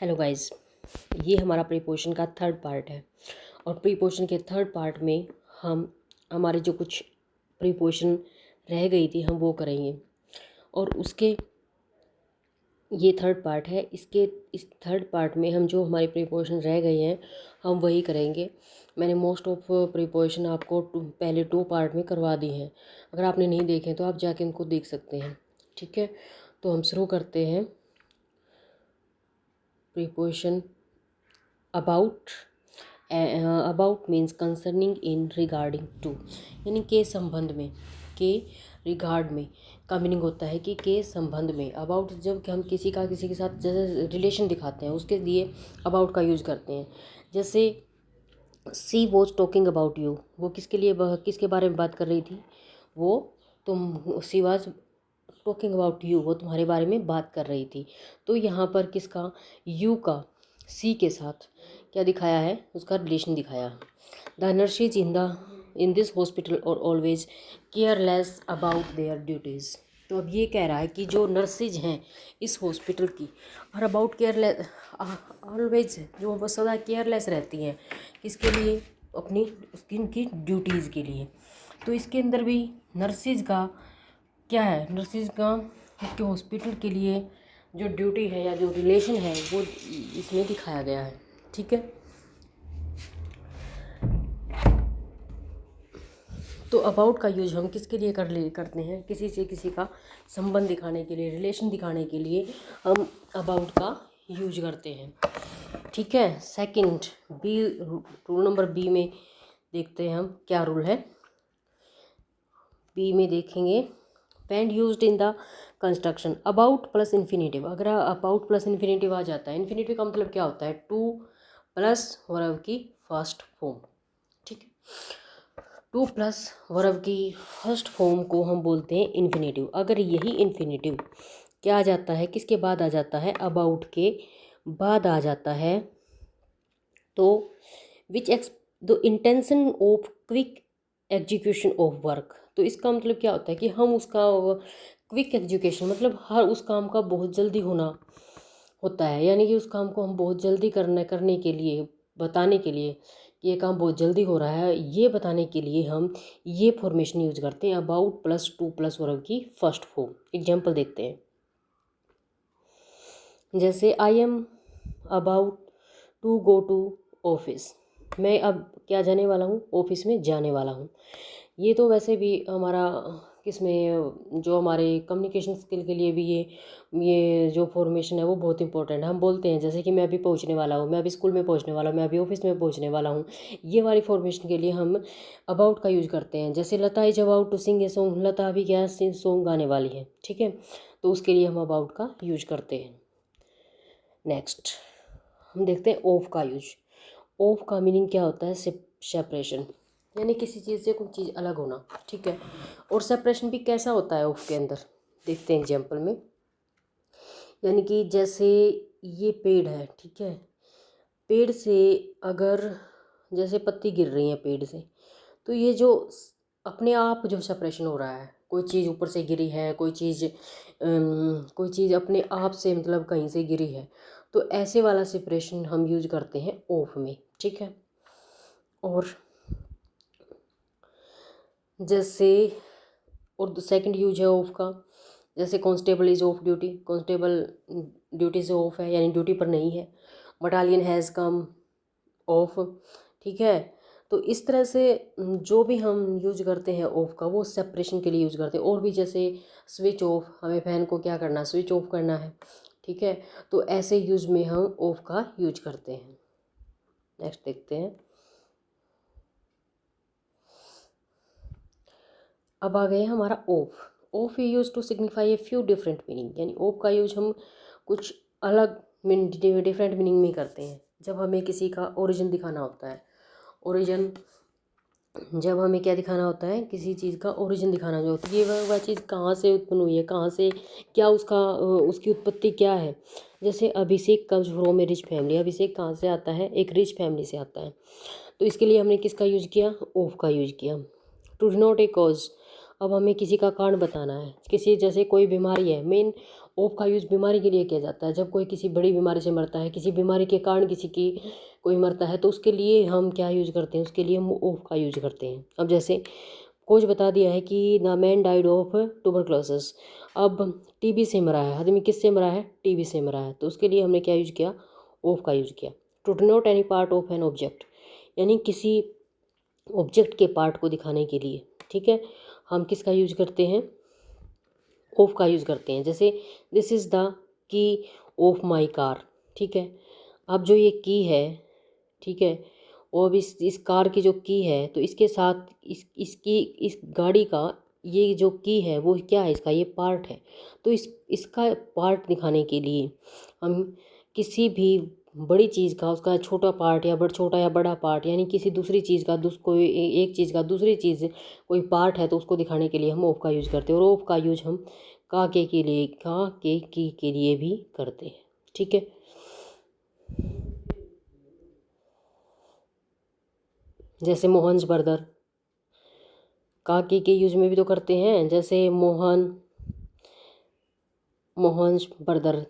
Hello guys, ये हमारा preposition का थर्ड पार्ट है। और प्रीपोजिशन के थर्ड पार्ट में हम हमारे जो कुछ प्रीपोजिशन रह गई थी हम वो करेंगे। और उसके ये थर्ड पार्ट है। इस थर्ड पार्ट में हम जो हमारे प्रीपोजिशन रह गए हैं हम वही करेंगे। मैंने मोस्ट ऑफ प्रीपोजिशन आपको पहले 2 पार्ट में करवा दी हैं। अगर आपने नहीं देखे तो आप जाके उनको देख सकते हैं। ठीक है, तो हम शुरू करते हैं। Preposition about. About means concerning in regarding to, यानी के संबंध में। के रिगार्ड में का मीनिंग होता है कि के संबंध में। अबाउट जब हम किसी के साथ जैसे रिलेशन दिखाते हैं उसके लिए अबाउट का यूज करते हैं। जैसे सी वॉज टॉकिंग अबाउट यू, वो किसके लिए किसके बारे में बात कर रही थी? सी वॉज टॉकिंग अबाउट यू, वो तुम्हारे बारे में बात कर रही थी। तो यहाँ पर किसका, यू का सी के साथ क्या दिखाया है, उसका रिलेशन दिखाया। The nurses in this hospital are always careless about their duties. तो अब ये कह रहा है कि जो नर्सेज हैं इस हॉस्पिटल की और अबाउट केयरलेस ऑलवेज, जो वो सदा केयरलेस रहती हैं किसके लिए, अपनी उनकी ड्यूटीज़ के लिए। तो इसके अंदर भी नर्सेज का क्या है, नर्सेज का इसके हॉस्पिटल के लिए जो ड्यूटी है या जो रिलेशन है वो इसमें दिखाया गया है। ठीक है, तो अबाउट का यूज हम किसके लिए करते हैं? किसी से किसी का संबंध दिखाने के लिए, रिलेशन दिखाने के लिए हम अबाउट का यूज करते हैं। ठीक है, second B, rule number B में देखते हैं हम क्या रूल है। बी में देखेंगे, when used in the construction about plus infinitive. अगर अबाउट प्लस इन्फिनेटिव आ जाता है, इन्फिनेटिव का मतलब क्या होता है? टू प्लस वर्ब की फर्स्ट फॉर्म। ठीक है, टू प्लस वर्ब की फर्स्ट फॉर्म को हम बोलते हैं इन्फिनेटिव। अगर यही इन्फिनेटिव क्या आ जाता है, किसके बाद आ जाता है? अबाउट के बाद आ जाता है। तो which acts the intention of quick execution of work. तो इसका मतलब क्या होता है कि हम उसका क्विक एग्जीक्यूशन मतलब हर उस काम का बहुत जल्दी होना होता है, यानी कि उस काम को हम बहुत जल्दी करने के लिए, बताने के लिए कि ये काम बहुत जल्दी हो रहा है, ये बताने के लिए हम ये फॉर्मेशन यूज करते हैं, about plus to plus verb की फर्स्ट फॉर्म। एग्जाम्पल देखते हैं, जैसे I am about to go to office. मैं अब क्या जाने वाला हूँ? ऑफिस में जाने वाला हूँ। ये तो वैसे भी हमारा किसमें, जो हमारे कम्युनिकेशन स्किल के लिए भी ये जो फॉर्मेशन है वो बहुत इंपॉर्टेंट है। हम बोलते हैं जैसे कि मैं अभी पहुंचने वाला हूँ, मैं अभी स्कूल में पहुंचने वाला हूँ, मैं अभी ऑफिस में पहुंचने वाला हूँ। ये वाली फॉर्मेशन के लिए हम अबाउट का यूज करते हैं। जैसे Lata is about to sing a song, Lata अभी क्या सॉन्ग गाने वाली है। ठीक है, तो उसके लिए हम अबाउट का यूज करते हैं। नेक्स्ट हम देखते हैं ऑफ का यूज। ऑफ का मीनिंग क्या होता है? सेपरेशन, यानी किसी चीज़ से कोई चीज़ अलग होना। ठीक है, और सेपरेशन भी कैसा होता है ऑफ के अंदर, देखते हैं एग्जाम्पल में। यानी कि जैसे ये पेड़ है, ठीक है, पेड़ से अगर जैसे पत्ती गिर रही है पेड़ से, तो ये जो अपने आप जो सेपरेशन हो रहा है, कोई चीज़ ऊपर से गिरी है, कोई चीज़ अपने आप से मतलब कहीं से गिरी है, तो ऐसे वाला सेपरेशन हम यूज करते हैं ऑफ में। ठीक है, और जैसे और सेकंड यूज है ऑफ का, जैसे constable is of duty, constable duty से ऑफ है यानी ड्यूटी पर नहीं है। Battalion has come of. ठीक है, तो इस तरह से जो भी हम यूज करते हैं ऑफ का वो सेपरेशन के लिए यूज करते हैं। और भी जैसे स्विच ऑफ, हमें फैन को क्या करना है? स्विच ऑफ करना है। ठीक है, तो ऐसे यूज में हम ऑफ का यूज करते हैं। नेक्स्ट देखते हैं, अब आ गया हमारा of. Of you use to signify a few different meaning, यानी ऑफ का यूज हम कुछ अलग डिफरेंट मीनिंग में करते हैं। जब हमें किसी का ओरिजिन दिखाना होता है, ओरिजिन, जब हमें क्या दिखाना होता है? किसी चीज़ का ओरिजिन दिखाना जो होता है, ये वह चीज़ कहाँ से उत्पन्न हुई है, कहाँ से, क्या उसका उसकी उत्पत्ति क्या है। जैसे Abhishek comes from a rich family, Abhishek कहाँ से आता है? एक रिच फैमिली से आता है। तो इसके लिए हमने किसका यूज किया? ऑफ का यूज किया। टू डिनोट ए कॉज, अब हमें किसी का कारण बताना है, किसी जैसे कोई बीमारी है, मेन ऑफ का यूज़ बीमारी के लिए किया जाता है। जब कोई किसी बड़ी बीमारी से मरता है, किसी बीमारी के कारण किसी की कोई मरता है, तो उसके लिए हम क्या यूज़ करते हैं, उसके लिए हम ऑफ का यूज़ करते हैं। अब जैसे कुछ बता दिया है कि the man died of tuberculosis. अब टीबी से मरा है आदमी, किससे मरा है, टीबी से मरा है, तो उसके लिए हमने क्या यूज़ किया, ऑफ का यूज़ किया। To denote any part of an object, यानी किसी ऑब्जेक्ट के पार्ट को दिखाने के लिए, ठीक है, हम किसका यूज करते हैं, ऑफ का यूज़ करते हैं। जैसे this is the key of my car, ठीक है। अब जो ये की है, ठीक है, और अब इस कार की जो की है, तो इसके साथ इस गाड़ी का ये जो की है वो क्या है, इसका ये पार्ट है। तो इसका पार्ट दिखाने के लिए हम किसी भी बड़ी चीज़ का उसका छोटा पार्ट या छोटा या बड़ा पार्ट, यानी किसी दूसरी चीज़ का कोई एक चीज़ का दूसरी चीज़ कोई पार्ट है, तो उसको दिखाने के लिए हम ऑफ का यूज़ करते हैं। और ऑफ का यूज हम का के लिए, का के लिए भी करते हैं, ठीक है। जैसे मोहन्स ब्रदर, का के यूज में भी तो करते हैं। जैसे मोहन्स ब्रदर,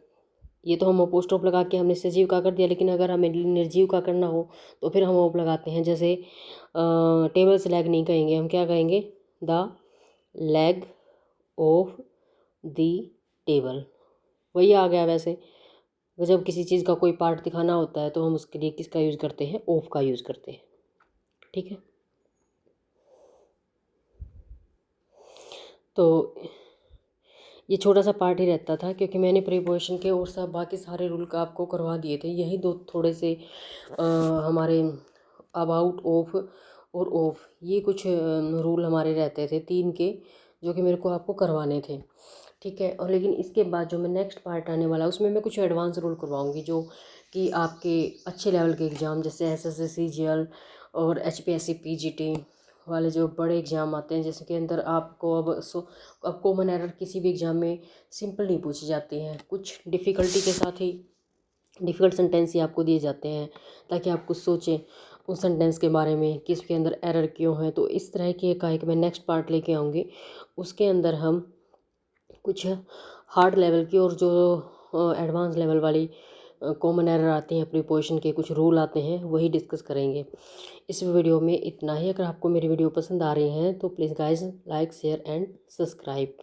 ये तो हम अपोस्ट्रोफ लगा के हमने सजीव का कर दिया, लेकिन अगर हमें निर्जीव का करना हो तो फिर हम ऑफ लगाते हैं। जैसे टेबल्स लेग नहीं कहेंगे, हम क्या कहेंगे, the leg of the table, वही आ गया। वैसे जब किसी चीज़ का कोई पार्ट दिखाना होता है तो हम उसके लिए किसका यूज़ करते हैं, ऑफ का यूज़ करते हैं, ठीक है। तो ये छोटा सा पार्ट ही रहता था, क्योंकि मैंने प्रीपोजिशन के और सब बाकी सारे रूल का आपको करवा दिए थे। यही दो थोड़े से हमारे अबाउट, ऑफ और ऑफ, ये कुछ रूल हमारे रहते थे 3 के, जो कि मेरे को आपको करवाने थे, ठीक है। और लेकिन इसके बाद जो मैं नेक्स्ट पार्ट आने वाला उसमें मैं कुछ एडवांस रूल करवाऊंगी, जो कि आपके अच्छे लेवल के एग्ज़ाम जैसे SSC GL और HPSC PGT वाले जो बड़े एग्ज़ाम आते हैं, जैसे कि अंदर आपको अब कॉमन एरर किसी भी एग्ज़ाम में सिंपल नहीं पूछी जाती हैं, कुछ डिफ़िकल्टी के साथ ही डिफ़िकल्ट सेंटेंस ही आपको दिए जाते हैं, ताकि आप कुछ सोचें उस सेंटेंस के बारे में कि इसके अंदर एरर क्यों है। तो इस तरह की एक मैं नेक्स्ट पार्ट लेके आऊँगी, उसके अंदर हम कुछ हार्ड लेवल की और जो एडवांस लेवल वाली कॉमन एरर आती हैं, प्रीपोजिशन के कुछ रूल आते हैं, वही डिस्कस करेंगे। इस वीडियो में इतना ही। अगर आपको मेरी वीडियो पसंद आ रही हैं तो please guys like share and subscribe.